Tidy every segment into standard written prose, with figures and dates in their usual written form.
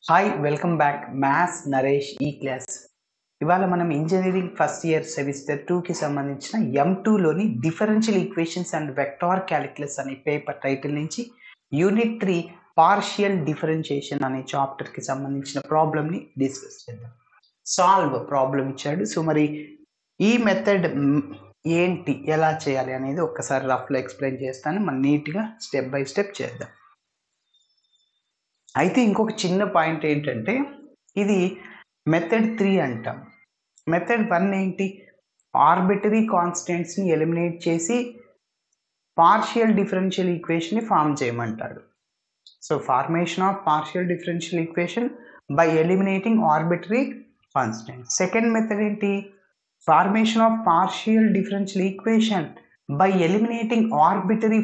Hi welcome back maths Naresh ఈ class. ఇవాళ మనం ఇంజనీరింగ్ ఫస్ట్ ఇయర్ సెమిస్టర్ 2కి సంబంధించిన M2లోని differential equations and vector calculus అనే పేపర్ టైటిల్ నుంచి యూనిట్ 3 పార్షియల్ డిఫరెన్షియేషన్ అనే చాప్టర్కి సంబంధించిన ప్రాబ్లమ్ని డిస్కస్ చేద్దాం. సాల్వ్ ప్రాబ్లం ఇచ్చాడు. సో మరి ఈ మెథడ్ ఏంటి, ఎలా చేయాలి అనేది ఒక్కసారి రఫ్లో ఎక్స్ప్లెయిన్ చేస్తాను. మనం నీట్గా స్టెప్ బై స్టెప్ చేద్దాం. అయితే ఇంకొక చిన్న పాయింట్ ఏంటంటే, ఇది మెథడ్ 3 అంటాం. మెథడ్ 1 ఏంటి, ఆర్బిటరీ కాన్స్టెంట్స్ని ఎలిమినేట్ చేసి పార్షియల్ డిఫరెన్షియల్ ఈక్వేషన్ని ఫామ్ చేయమంటాడు. So formation of partial differential equation by eliminating arbitrary constants. Second method ఏంటి, formation of partial differential equation by eliminating arbitrary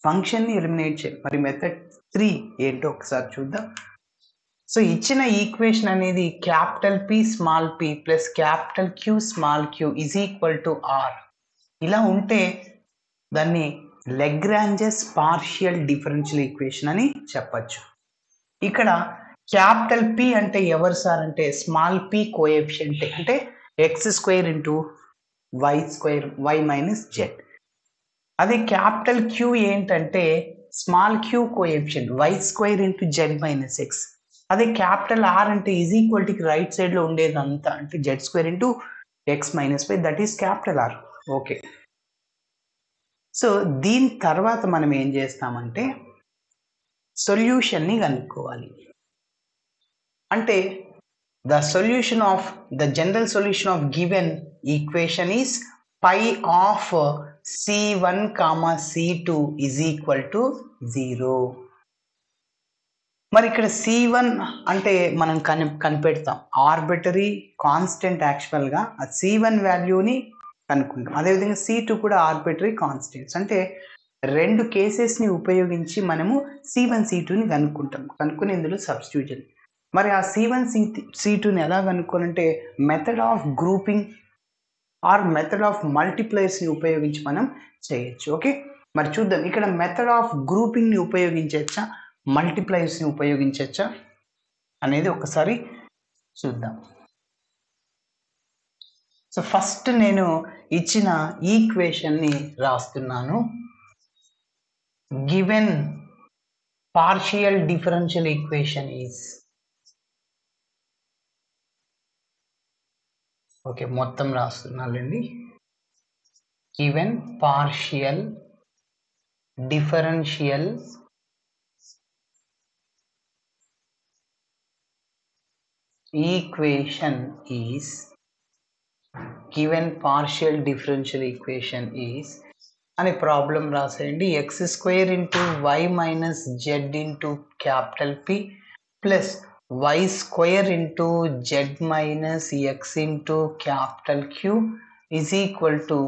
ఫంక్షన్ని ఎలిమినేట్ చేయాలి. మరి మెథడ్ 3 ఏంటో ఒకసారి చూద్దాం. సో ఇచ్చిన ఈక్వేషన్ అనేది capital P small p plus capital Q small q is equal to R. ఇలా ఉంటే దాన్ని లెగ్రాంజెస్ పార్షియల్ డిఫరెన్షియల్ ఈక్వేషన్ అని చెప్పచ్చు. ఇక్కడ క్యాపిటల్ P అంటే ఎవరు సార్ అంటే స్మాల్ p కోఎఫిషియంట్, అంటే x² into y² y minus z. అదే క్యాపిటల్ Q ఏంటంటే small q coefficient y² into z minus x. అదే క్యాపిటల్ R అంటే ఈజ్ ఈక్వల్ టు రైట్ సైడ్లో ఉండేదంతా అంటే z² into x minus y, that is capital R. Okay, so దీని తర్వాత మనం ఏం చేస్తామంటే సొల్యూషన్ని కనుక్కోవాలి. అంటే the solution of the general solution of given equation is pi of C1, C2 is equal to 0. మరి ఇక్కడ C1 అంటే మనం కనిపెడతాం, ఆర్బిటరీ కాన్స్టెంట్. యాక్చువల్గా ఆ C1 వాల్యూని కనుక్కుంటాం. అదేవిధంగా C2 కూడా ఆర్బిటరీ కాన్స్టెంట్స్. అంటే రెండు కేసెస్ని ఉపయోగించి మనము C1 C2ని కనుక్కుని ఇందులో సబ్స్టిట్యూషన్. మరి ఆ C1 C2ని ఎలా కనుక్కోవాలంటే method of grouping or method of మల్టిప్లైర్స్ని ఉపయోగించి మనం చేయొచ్చు. ఓకే, మరి చూద్దాం ఇక్కడ మెథడ్ ఆఫ్ గ్రూపింగ్ని ఉపయోగించవచ్చా, మల్టిప్లైర్స్ని ఉపయోగించవచ్చా అనేది ఒకసారి చూద్దాం. సో ఫస్ట్ నేను ఇచ్చిన ఈక్వేషన్ని రాస్తున్నాను. Given partial differential equation is, okay మొత్తం రాస్తున్నానండి. Given partial differential equation is, given partial differential equation is అనే ప్రాబ్లం రాసేయండి. x² into y minus z into capital P plus y² into z minus x into capital Q is equal to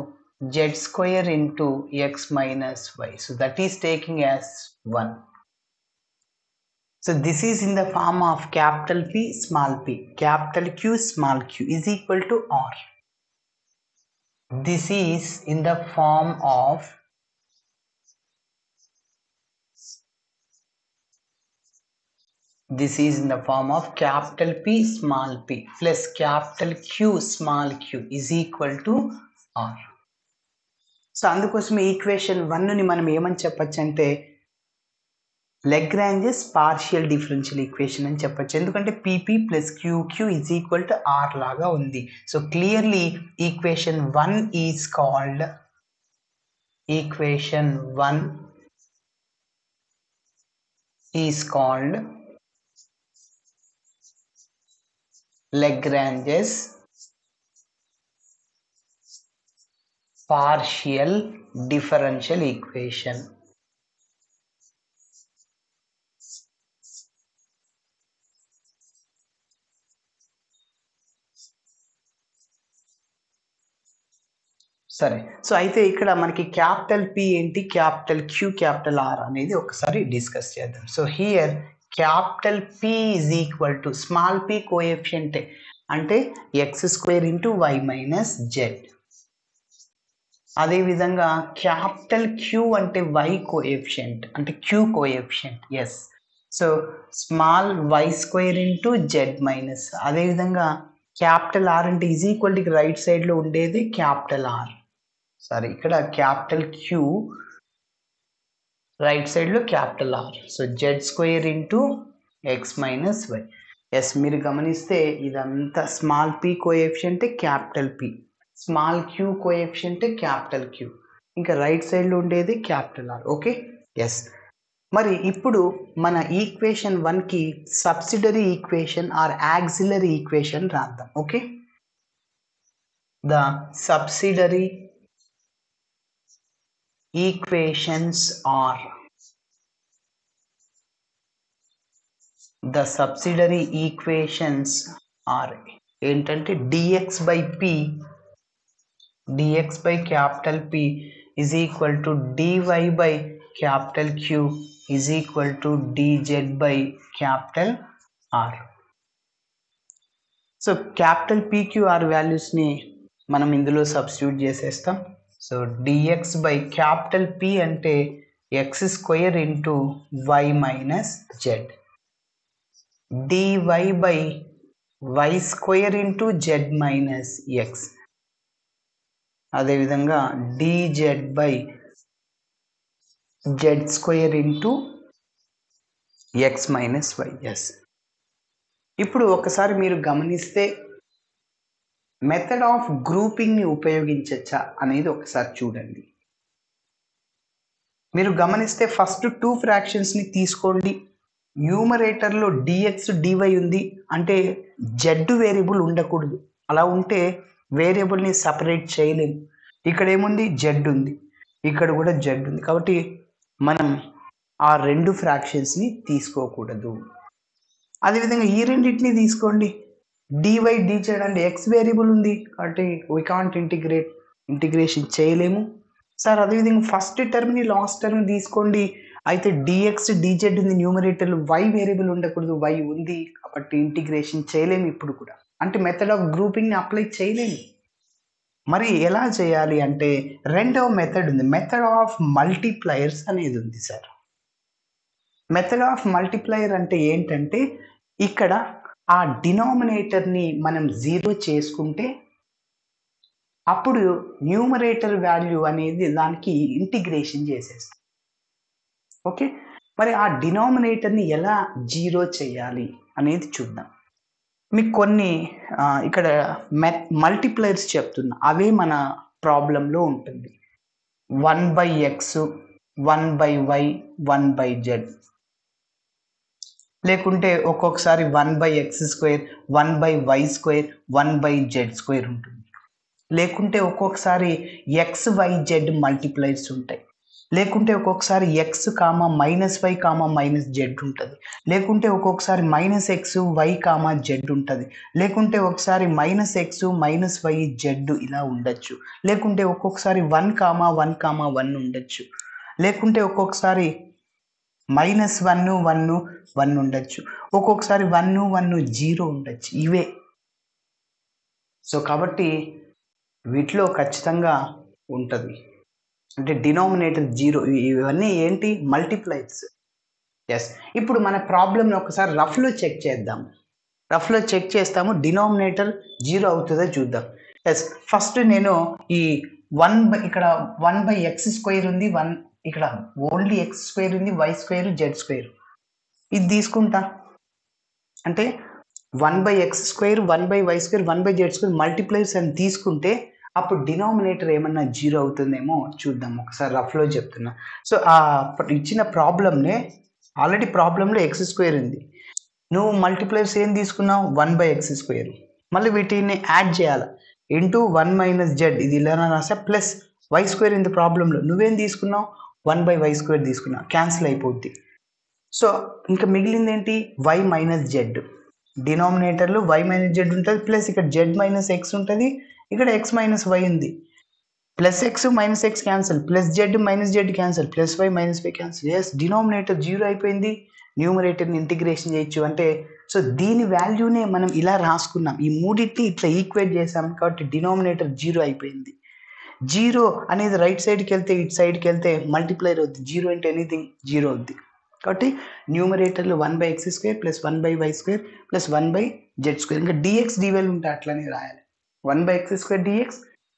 z² into x minus y. So that is taking as 1. So this is in the form of capital P small p, capital Q small q is equal to R. This is in the form of capital P small p plus capital Q small q is equal to R. So అందుకోసం equation 1ని మనం ఏమని చెప్పచ్చు అంటే Lagrange's partial differential equation అని చెప్పచ్చు. ఎందుకంటే PP plus QQ is equal to R లాగా ఉంది. So clearly equation 1 is called Lagrange's partial differential equation. సరే, సో అయితే ఇక్కడ మనకి క్యాపిటల్ P ఏంటి, క్యాపిటల్ Q, క్యాపిటల్ R అనేది ఒకసారి డిస్కస్ చేద్దాం. So here capital P is equal to small p coefficient అంటే x² into y minus z. అదేవిధంగా క్యాపిటల్ Q అంటే y కోఎఫిషియంట్ అంటే Q coefficient. Yes, so small Y square into z minus, అదేవిధంగా capital R అంటే is equal to right సైడ్లో ఉండేది capital R, sorry ఇక్కడ capital Q, right సైడ్లో capital R. So Z square into X minus Y. Yes, మీరు గమనిస్తే ఇదంతా small P coefficient capital P, small Q coefficient capital Q, ఇంకా right సైడ్లో ఉండేది క్యాపిటల్ ఆర్. Okay, yes. మరి ఇప్పుడు మన ఈక్వేషన్ 1కి subsidiary equation or auxiliary equation రాద్దాం. Okay, the subsidiary equations are, the subsidiary equations are ఏంటంటే dx by p, dx by capital P is equal to dy by capital Q is equal to dz by capital R. So capital PQR వాల్యూస్ని మనం ఇందులో substitute చేసేస్తాం. So dx by capital P అంటే x square into why minus Z, dy by y square into z minus x, అదేవిధంగా dz by Z square into X minus Y. Yes, ఇప్పుడు ఒకసారి మీరు గమనిస్తే మెథడ్ ఆఫ్ గ్రూపింగ్ని ఉపయోగించచ్చా అనేది ఒకసారి చూడండి. మీరు గమనిస్తే ఫస్ట్ 2 ఫ్రాక్షన్స్ని తీసుకోండి. న్యూమరేటర్లో డిఎక్స్ డివై ఉంది అంటే జెడ్ వేరియబుల్ ఉండకూడదు, అలా ఉంటే వేరియబుల్ని సపరేట్ చేయలేము. ఇక్కడ ఏముంది, జెడ్ ఉంది, ఇక్కడ కూడా జెడ్ ఉంది, కాబట్టి మనం ఆ 2 ఫ్రాక్షన్స్ని తీసుకోకూడదు. అదేవిధంగా ఈ రెండింటిని తీసుకోండి, డివై డిజెడ్ అంటే ఎక్స్ వేరియబుల్ ఉంది కాబట్టి వీ కాంట్ ఇంటిగ్రేషన్ చేయలేము. సార్ అదేవిధంగా ఫస్ట్ టర్మ్ని లాస్ట్ టర్మ్ తీసుకోండి, అయితే డిఎక్స్ డిజెడ్ ఉంది న్యూమరేటర్లో, వై వేరియబుల్ ఉండకూడదు, వై ఉంది కాబట్టి ఇంటిగ్రేషన్ చేయలేము ఇప్పుడు కూడా, అంటే మెథడ్ ఆఫ్ గ్రూపింగ్ని అప్లై చేయలేము. మరి ఎలా చేయాలి అంటే రెండవ మెథడ్ ఉంది, మెథడ్ ఆఫ్ మల్టిప్లయర్స్ అనేది ఉంది సార్. మెథడ్ ఆఫ్ మల్టిప్లయర్ అంటే ఏంటంటే ఇక్కడ ఆ డినామినేటర్ని మనం 0 చేసుకుంటే అప్పుడు న్యూమరేటర్ వాల్యూ అనేది దానికి ఇంటిగ్రేషన్ చేసేస్తాం. ఓకే, మరి ఆ డినామినేటర్ని ఎలా 0 చేయాలి అనేది చూద్దాం. మీకు కొన్ని ఇక్కడ మల్టిప్లైర్స్ చెప్తున్నా, అవే మన ప్రాబ్లంలో ఉంటుంది. 1/x 1/y 1/z, లేకుంటే ఒక్కొక్కసారి 1/x² 1/y² 1/z² ఉంటుంది, లేకుంటే ఒక్కొక్కసారి XYZ మల్టిప్లైర్స్ ఉంటాయి, లేకుంటే ఒక్కొక్కసారి x, -y, -z ఉంటుంది, లేకుంటే ఒక్కొక్కసారి -x y, z ఉంటుంది, లేకుంటే ఒకసారి -x -y z ఇలా ఉండొచ్చు, లేకుంటే ఒక్కొక్కసారి 1, 1, 1 ఉండొచ్చు, లేకుంటే ఒక్కొక్కసారి -1 1 1 ఉండొచ్చు, ఒక్కొక్కసారి 1 1 0 ఉండొచ్చు. ఇవే. సో కాబట్టి వీటిలో ఖచ్చితంగా ఉంటుంది, అంటే డినామినేటర్ 0. ఇవన్నీ ఏంటి, మల్టిప్లైర్స్. ఎస్, ఇప్పుడు మన ప్రాబ్లమ్ని ఒకసారి రఫ్లో చెక్ చేద్దాం. రఫ్లో చెక్ చేస్తాము, డినామినేటర్ 0 అవుతుందో చూద్దాం. ఎస్, ఫస్ట్ నేను ఈ ఇక్కడ 1/x² ఉంది, ఇక్కడ ఓన్లీ x² ఉంది, y² z², ఇది తీసుకుంటా. అంటే 1/x² 1/y² 1/z² మల్టిప్లైర్స్ అని తీసుకుంటే అప్పుడు డినామినేటర్ ఏమన్నా 0 అవుతుందేమో చూద్దాం. ఒకసారి రఫ్లో చెప్తున్నా. సో ఆ ఇచ్చిన ప్రాబ్లమ్నే, ఆల్రెడీ ప్రాబ్లంలో x² ఉంది, నువ్వు మల్టిప్లైర్స్ ఏం తీసుకున్నావు, 1/x², మళ్ళీ వీటిని యాడ్ చేయాలి, ఇంటూ 1 - z, ఇది ఇలా రాసా, ప్లస్ y² ఇంత ప్రాబ్లంలో నువ్వేం తీసుకున్నావు, 1/y² తీసుకున్నావు, క్యాన్సిల్ అయిపోద్ది. సో ఇంకా మిగిలింది ఏంటి, y - z, డినామినేటర్లో y - z ఉంటుంది, ప్లస్ ఇక్కడ z - x ఉంటుంది, ఇక్కడ x - y ఉంది, plus x - x cancel, plus z - z cancel, plus y - y cancel. Yes, denominator 0 అయిపోయింది, న్యూమరేటర్ని ఇంటిగ్రేషన్ చేయొచ్చు అంటే. సో దీని వాల్యూనే మనం ఇలా రాసుకున్నాం, ఈ మూడింటిని ఇట్లా ఈక్వేట్ చేసాం కాబట్టి డినామినేటర్ 0 అయిపోయింది. 0 అనేది రైట్ సైడ్కి వెళ్తే, ఇటు సైడ్కి వెళ్తే మల్టిప్లైర్ అవుద్ది, 0 into anything 0 అవుద్ది. కాబట్టి న్యూమరేటర్లో 1/x² plus 1/y² plus 1/z². ఇంకా dx dy ఉంటే అట్లనే రాయాలి. 1/x² dx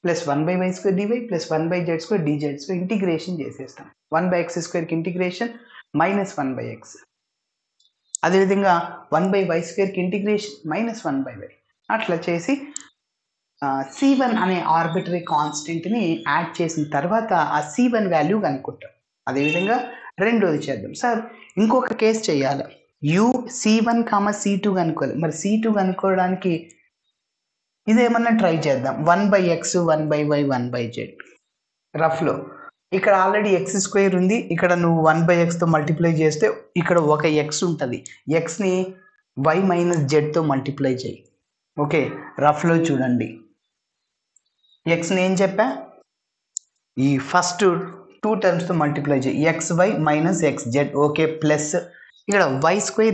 plus 1/y² dy plus 1/z² dz. So integration చేసేస్తాం. 1/x²కి ఇంటిగ్రేషన్ -1/x. అదేవిధంగా 1/y²కి ఇంటిగ్రేషన్ -1/y. అట్లా చేసి C1 అనే ఆర్బిటరీ కాన్స్టెంట్ని యాడ్ చేసిన తర్వాత ఆ C1 వాల్యూ కనుక్కుంటాం. అదేవిధంగా రెండోది చేద్దాం. సార్ ఇంకొక కేసు చేయాలి. C1, C2 కనుక్కోవాలి. మరి C2 కనుక్కోవడానికి ఇదేమన్నా ట్రై చేద్దాం. 1/x 1/y 1/z రఫ్లో. ఇక్కడ ఆల్రెడీ x² ఉంది. ఇక్కడ నువ్వు 1/xతో మల్టిప్లై చేస్తే ఇక్కడ ఒక x ఉంటుంది. xని y - z తో మల్టిప్లై చేయి. ఓకే, రఫ్లో చూడండి. xని ఏం చెప్పా, ఈ ఫస్ట్ 2 టర్మ్స్తో మల్టిప్లై చేయి. xy - xz. ఓకే, ప్లస్ ఇక్కడ y²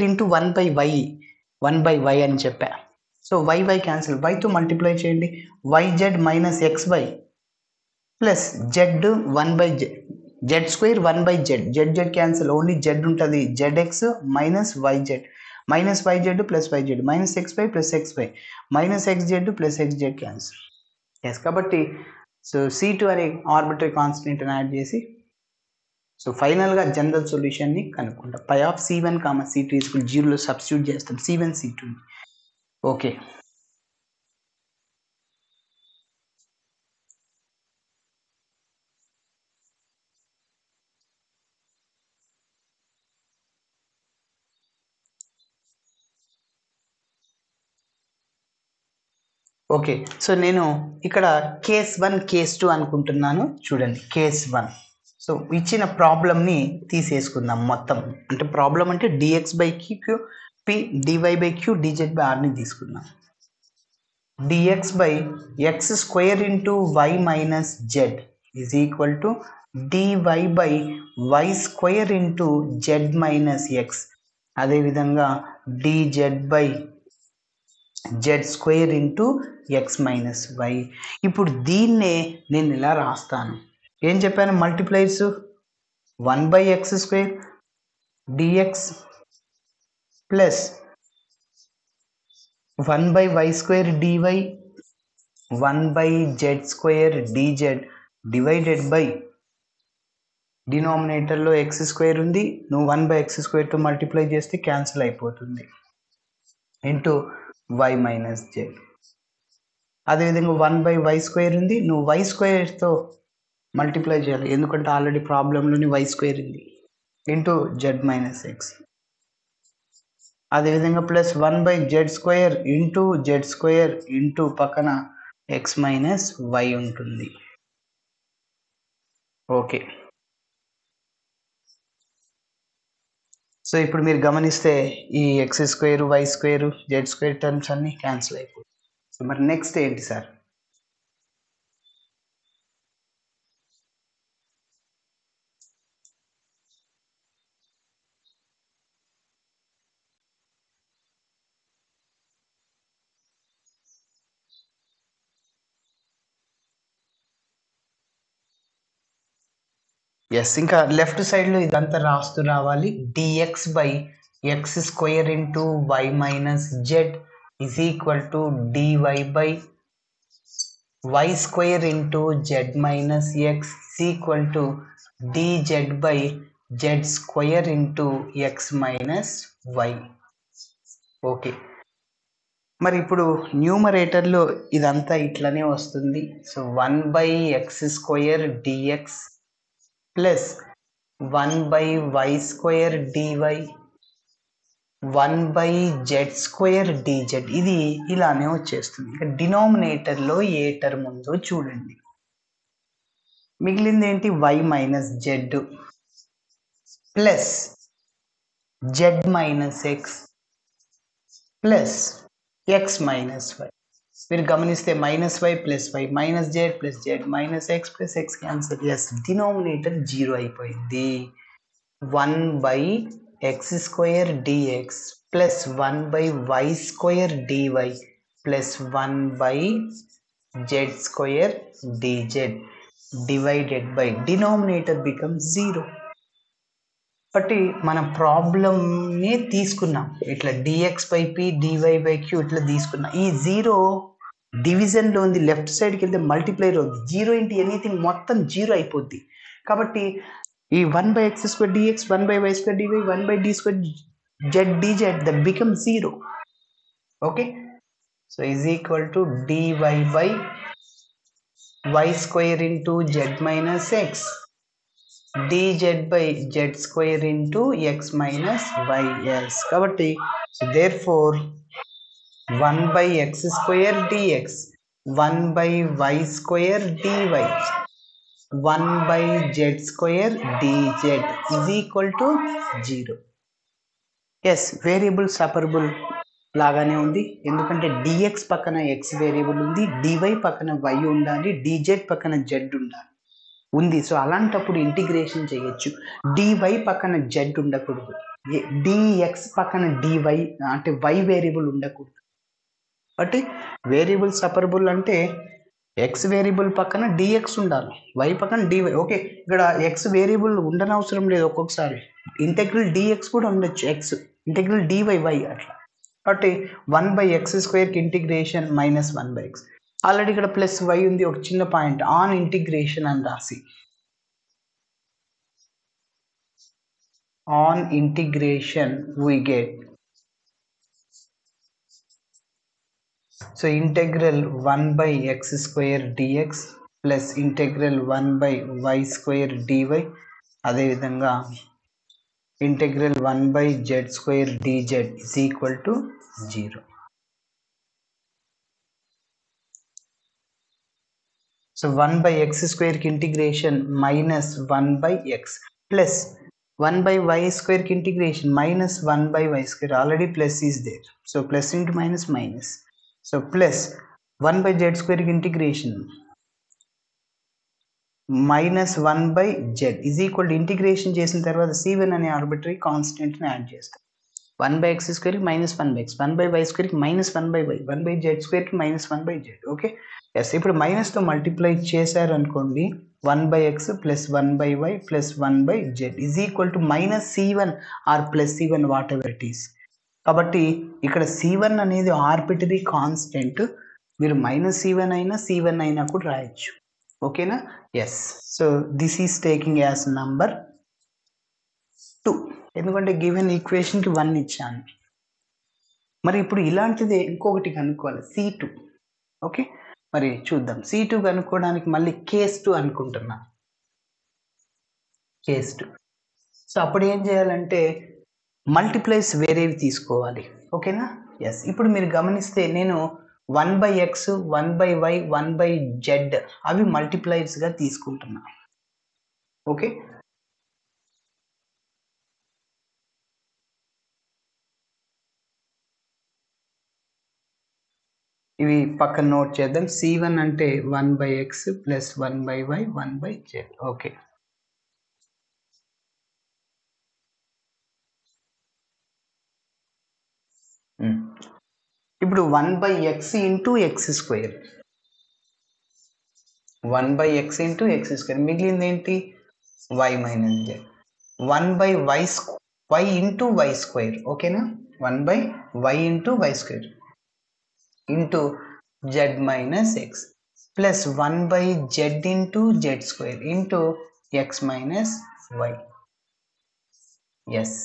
ఇంటూ 1/y అని చెప్పా. సో y క్యాన్సిల్, yతో మల్టిప్లై చేయండి. yz - xy plus z 1/z, z² 1/z, z cancel, only z ఉంటుంది. zx - yz plus yz -xy plus xy -xz plus xz cancel. Yes, కాబట్టి so C2 అనే ఆర్బిటరీ కాన్స్టెంట్ యాడ్ చేసి so ఫైనల్గా general సొల్యూషన్ని కనుక్కుంటాం. Phi of C1, C2 0లో substitute చేస్తాం C1 C2. Okay, okay. So నేను ఇక్కడ కేస్ 1 కేస్ 2 అనుకుంటున్నాను. చూడండి, కేస్ 1. సో ఇచ్చిన ప్రాబ్లమ్ని తీసేసుకుందాం మొత్తం. అంటే ప్రాబ్లం అంటే dx/q p dy/q dz/rని తీసుకుందాం. dx/x² into y minus z is equal to dy/y² into z minus x. అదేవిధంగా dz/z² into x minus y. ఇప్పుడు దీన్నే నేను ఇలా రాస్తాను. ఏం చెప్పాను, multipliers 1/x² dx plus 1/y² dy 1/z² dz divided by డినామినేటర్లో x² ఉంది. నువ్వు 1/x²తో మల్టిప్లై చేస్తే క్యాన్సిల్ అయిపోతుంది ఇంటూ y మైనస్ z. అదేవిధంగా 1/y² ఉంది. నువ్వు y²తో మల్టిప్లై చేయాలి, ఎందుకంటే ఆల్రెడీ ప్రాబ్లంలోని y² ఉంది, ఇంటూ z మైనస్ x. అదేవిధంగా plus 1/z² into z² into పక్కన x మైనస్ y ఉంటుంది. ఓకే, సో ఇప్పుడు మీరు గమనిస్తే ఈ x² y² z² టర్మ్స్ అన్నీ క్యాన్సిల్ అయిపోతాయి. సో మరి నెక్స్ట్ ఏంటి సార్, ఎస్, ఇంకా లెఫ్ట్ సైడ్లో ఇదంతా రాస్తూ రావాలి. dx/x² into y minus z is equal to dy/y² into z minus x is equal to dz/z² into x minus y. Okay, మరి ఇప్పుడు న్యూమరేటర్లో ఇదంతా ఇట్లనే వస్తుంది. So 1/x² dx plus 1/y² dy 1/z² dz ఇది ఇలానే వచ్చేస్తుంది. ఇక డినామినేటర్లో ఏ టర్మ్ ఉందో చూడండి. మిగిలింది ఏంటి, y minus z plus z minus x plus x minus y. మీరు గమనిస్తే -y plus y minus z plus z minus x plus x cancel. Yes, denominator 0 అయిపోయింది. 1/x² dx plus 1/y² dy plus 1/z² dz divided by denominator become 0. బట్టి మన ప్రాబ్లమ్ని తీసుకున్నాం, ఇట్లా dx/p dy/q ఇట్లా తీసుకున్నాం. ఈ జీరో డివిజన్లో ఉంది, లెఫ్ట్ సైడ్కి వెళ్తే మల్టిప్లైర్ అవుతుంది. జీరో ఇంటి ఎనీథింగ్ మొత్తం జీరో అయిపోద్ది. కాబట్టి ఈ 1/x² dx 1/y² dy 1/d² z dz that becomes 0. Okay, so is equal to dy by y square into z minus x dz by z square into x minus y. Yes, కాబట్టి therefore 1/x square dx 1/y square dy 1/z square dz is equal to 0. Yes, variable separable లాగానే ఉంది, ఎందుకంటే dx పక్కన x variable ఉంది, dy పక్కన y ఉండాలి, dz పక్కన z ఉంది. సో అలాంటప్పుడు ఇంటిగ్రేషన్ చేయొచ్చు. dy పక్కన z ఉండకూడదు, dx పక్కన dy అంటే y వేరియబుల్ ఉండకూడదు. బట్ వేరియబుల్ సపరబుల్ అంటే x వేరియబుల్ పక్కన dx ఉండాలి, y పక్కన dy. ఓకే, ఇక్కడ x వేరియబుల్ ఉండనవసరం లేదు, ఒక్కొక్కసారి ఇంటెగ్రల్ dx కూడా ఉండొచ్చు, x ఇంటెగ్రల్ dy y అట్లా. కాబట్టి 1/x² integration minus 1/x. Already ఇక్కడ ప్లస్ y ఉంది, ఒక చిన్న పాయింట్ ఆన్ ఇంటిగ్రేషన్ అని రాసి on integration we get so integral 1/x² dx plus integral 1/y² dy అదే విధంగా integral 1/z² dz is equal to 0. So 1/x² కి integration minus 1/x plus 1/y² కి integration minus 1/y². Already plus is there, so plus into minus minus. So plus 1/z² కి integration minus 1/z is equal to integration చేసిన తర్వాత c1 అనే arbitrary కాన్స్టెంట్ని add చేస్తాం. 1/x² minus 1/x 1/y² minus 1/y 1/z² minus 1/z. Okay, yes. ఇప్పుడు మైనస్తో multiply చేశారు అనుకోండి, 1/x plus 1/y plus 1/z is equal to minus c1 or plus c1 whatever it is. కాబట్టి ఇక్కడ c1 అనేది arbitrary constant, మీరు minus c1 అయినా c1 అయినా కూడా రాయొచ్చు. ఓకేనా? Yes. So this is taking as number 2, ఎందుకంటే గివెన్ ఈక్వేషన్కి 1 ఇచ్చాను. మరి ఇప్పుడు ఇలాంటిదే ఇంకొకటి కనుక్కోవాలి, C2. ఓకే, మరి చూద్దాం. C2 కనుక్కోవడానికి మళ్ళీ కేస్ 2 అనుకుంటున్నా, కేస్ 2. సో అప్పుడు ఏం చేయాలంటే మల్టిప్లైస్ వేరేవి తీసుకోవాలి. ఓకేనా? ఎస్. ఇప్పుడు మీరు గమనిస్తే నేను 1/x 1/y 1/z అవి మల్టిప్లైర్స్గా తీసుకుంటున్నా. ఓకే, ఇవి పక్కన నోట్ చేద్దాం. c1 అంటే 1/x plus 1/y 1/z. Okay, ఇప్పుడు 1/x into x², 1/x into x², మిగిలింది ఏంటి? y minus z. 1/y into y². ఓకేనా? 1/y into y² into z minus x plus 1/z into z² into x minus y. Yes,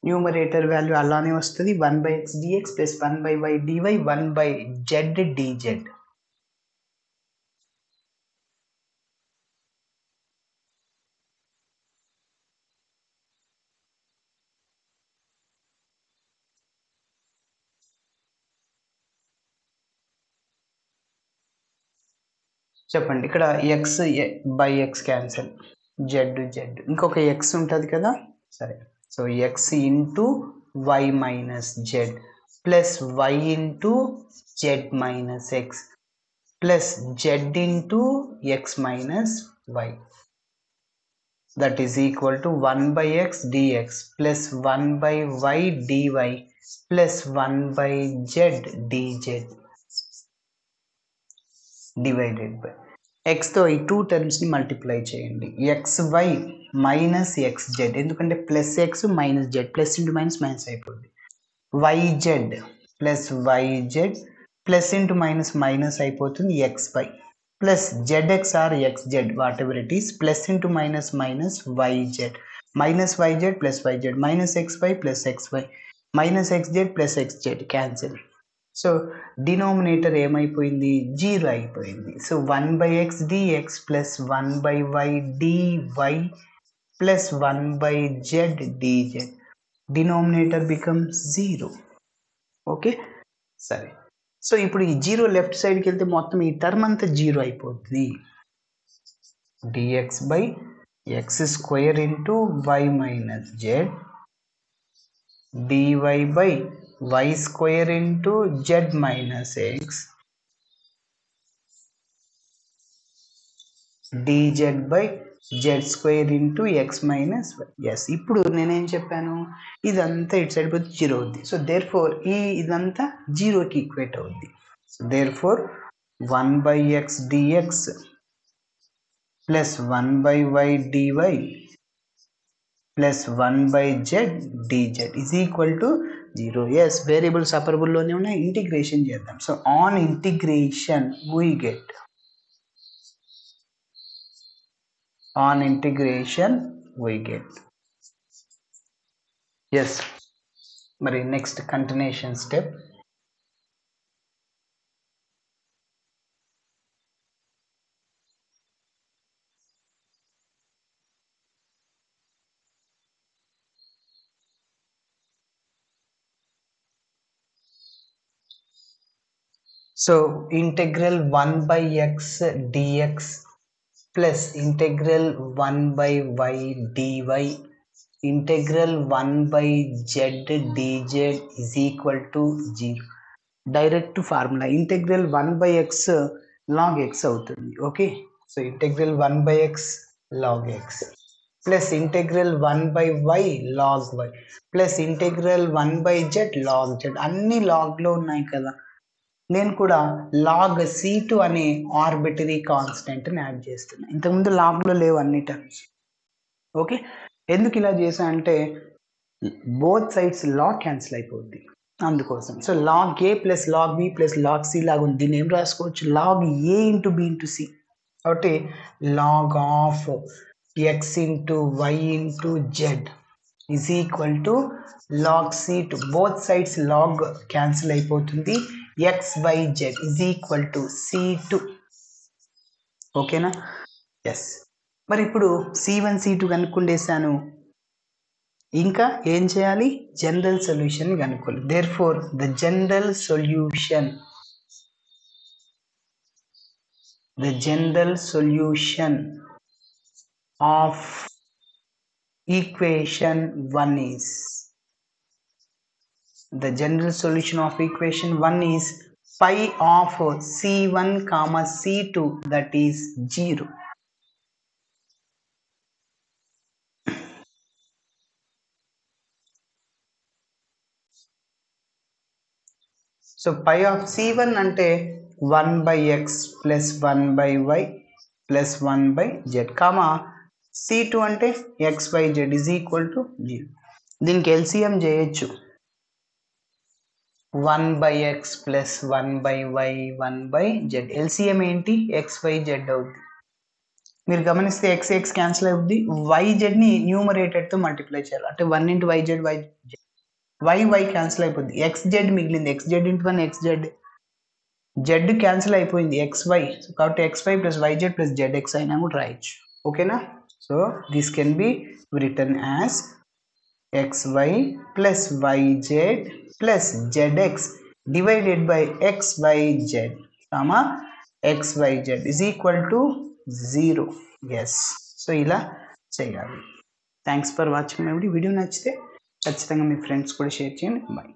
numerator value అలానే వస్తుంది, 1/x dx plus 1/y dy 1/z dz. చెప్పండి, ఇక్కడ x/x cancel, z ఇంకొక x ఉంటుంది కదా. సరే, so x into y minus z plus y into z minus x plus z into x minus y, that is equal to 1/x dx plus 1/y dy plus 1/z dz divided by xతో ఈ 2 టర్మ్స్ని multiply చేయండి. xy minus xz, ఎందుకంటే plus x minus z, plus into minus minus అయిపోద్ది. Yz plus yz plus into minus minus అయిపోతుంది xy plus zx or xz whatever it is plus into minus minus YZ minus YZ plus YZ minus XY plus XY minus XZ plus XZ cancel. So denominator ఏమైపోయింది, 0 అయిపోయింది. So 1/x dx plus 1/y dy plus 1/z dz, denominator becomes 0. Okay సరే. So ఇప్పుడు ఈ 0 left సైడ్కి వెళ్తే మొత్తం ఈ term అంతా 0 అయిపోతుంది. dx by X square into why minus Z dy by y square into z minus x dz by z square into x minus y. yes, ఇప్పుడు నేనేం చెప్పాను, ఇదంతా ఇటు సైడ్ పోతే 0 అవుద్ది. సో దేర్ ఫోర్ ఇదంతా 0కి ఈక్వేట్ అవుద్ది. So therefore 1/x dx plus 1/y dy plus 1/z dz is equal to 0. yes, variable separable లోనే ఉన్నాయి, ఇంటిగ్రేషన్ చేద్దాం. So on integration we get yes. మరి next continuation step. So integral 1/x dx plus integral 1/y dy integral 1/z dz is equal to 0. Direct formula integral 1/x log x అవుతుంది. Okay, so integral 1/x log x plus integral 1/y log y plus integral 1/z log z, అన్ని లాగ్లో ఉన్నాయి కదా. నేను కూడా log c2 అనే arbitrary కాన్స్టెంట్ని add చేస్తున్నా. ఇంతకుముందు లాగ్లో లేవు అన్ని టర్మ్స్. ఓకే, ఎందుకు ఇలా చేసా అంటే బోత్ సైడ్స్ లాగ్ క్యాన్సిల్ అయిపోద్ది, అందుకోసం. So log a plus log b plus log c లాగా ఉంది. దీన్ని ఏం రాసుకోవచ్చు, log a into b into c. కాబట్టి log of x into y into z is equal to log c2. Both sides log cancel అయిపోతుంది. xyz is equal to c2. ఓకేనా, yes. మరి ఇప్పుడు c1 c2 కనుక్కుండేసాను, ఇంకా ఏం చేయాలి, జనరల్ సొల్యూషన్ కనుక్కోవాలి. Therefore the general solution of equation 1 is pi of c1 comma c2 that is 0. So pi of c1 అంటే 1/x plus 1/y plus 1/z comma c2 అంటే xyz is equal to 0. దీనికి LCM చేయొచ్చు. 1/x plus 1/y 1/z, LCM ఏంటి, xyz అవుద్ది. మీరు గమనిస్తే x cancel అవుద్ది, yzని న్యూమరేటర్తో multiply చేయాలి, అంటే 1 ఇంటూ yz y క్యాన్సిల్ అయిపోద్ది, xz మిగిలింది, xz into 1 xz, z cancel అయిపోయింది xy, కాబట్టి xy plus yz plus zx అయినా కూడా రాయొచ్చు. ఓకేనా, so this can be written as xy plus yz plus zx divided by xyz comma xyz is equal to 0. Yes, so ఇలా చేయాలి. Thanks for watching my video. నచ్చితే ఖచ్చితంగా మీ friends కూడా షేర్ చేయండి. బాయ్.